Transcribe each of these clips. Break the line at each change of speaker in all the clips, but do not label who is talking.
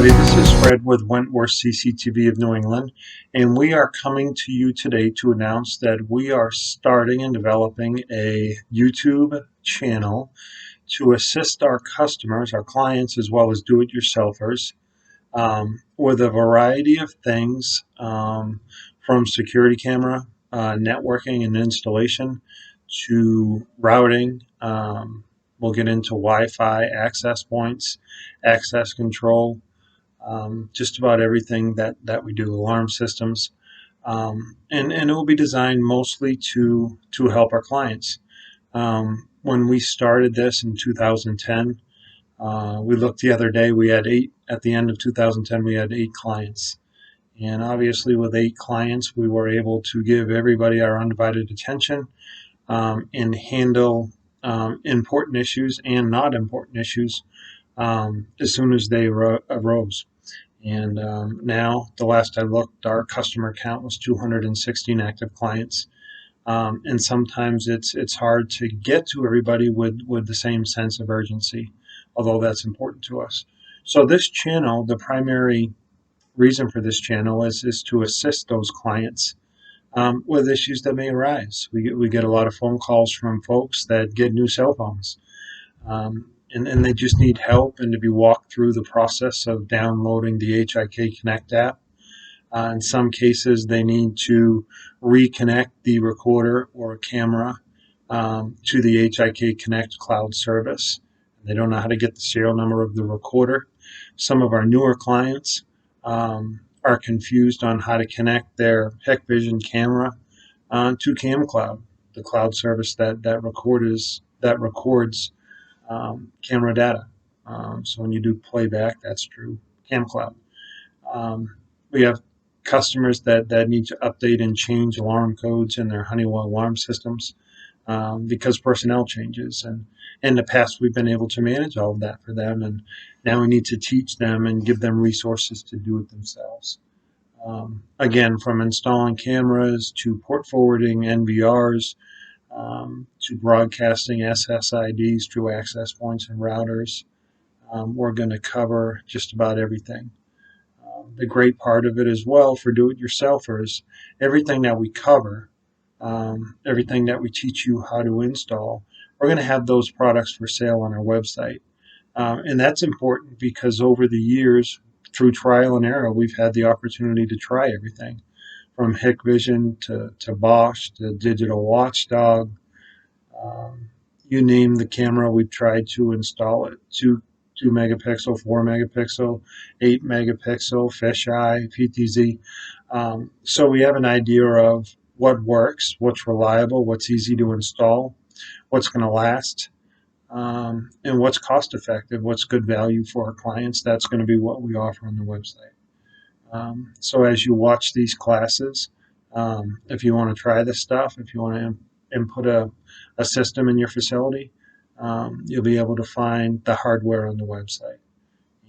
everybody. This is Fred with Wentworth CCTV of New England, and we are coming to you today to announce that we are starting and developing a YouTube channel to assist our customers, our clients, as well as do-it-yourselfers with a variety of things from security camera, networking and installation to routing. We'll get into Wi-Fi access points, access control, just about everything that we do, alarm systems. And it will be designed mostly to help our clients. When we started this in 2010, we looked the other day, we had at the end of 2010, we had 8 clients. And obviously with 8 clients, we were able to give everybody our undivided attention and handle important issues and not important issues as soon as they arose. And now, the last I looked, our customer count was 216 active clients. And sometimes it's hard to get to everybody with the same sense of urgency, although that's important to us. So this channel, the primary reason for this channel is to assist those clients with issues that may arise. We get a lot of phone calls from folks that get new cell phones. And they just need help and to be walked through the process of downloading the HIK Connect app. In some cases, they need to reconnect the recorder or camera to the HIK Connect cloud service. They don't know how to get the serial number of the recorder. Some of our newer clients are confused on how to connect their Hikvision camera to CamCloud, the cloud service that records camera data. So when you do playback, that's through CamCloud. We have customers that need to update and change alarm codes in their Honeywell alarm systems because personnel changes. And in the past, we've been able to manage all of that for them. And now we need to teach them and give them resources to do it themselves. Again, from installing cameras to port forwarding NVRs, to broadcasting SSIDs through access points and routers. We're going to cover just about everything. The great part of it as well for do-it-yourselfers, everything that we cover, everything that we teach you how to install, we're going to have those products for sale on our website. And that's important because over the years, through trial and error, we've had the opportunity to try everything. From Hikvision to Bosch to Digital Watchdog, you name the camera, we've tried to install it. 2 megapixel, 4 megapixel, 8 megapixel, fisheye, PTZ. So we have an idea of what works, what's reliable, what's easy to install, what's going to last, and what's cost effective, what's good value for our clients. That's going to be what we offer on the website. So as you watch these classes, if you want to try this stuff, if you want to input a system in your facility, you'll be able to find the hardware on the website.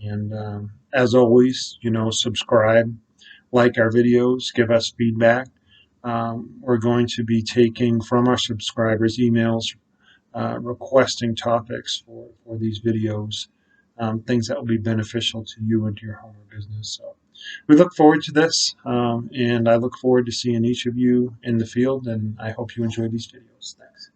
And as always, subscribe, like our videos, give us feedback. We're going to be taking from our subscribers emails requesting topics for these videos, things that will be beneficial to you and to your home or business. So we look forward to this, and I look forward to seeing each of you in the field, and I hope you enjoy these videos. Thanks.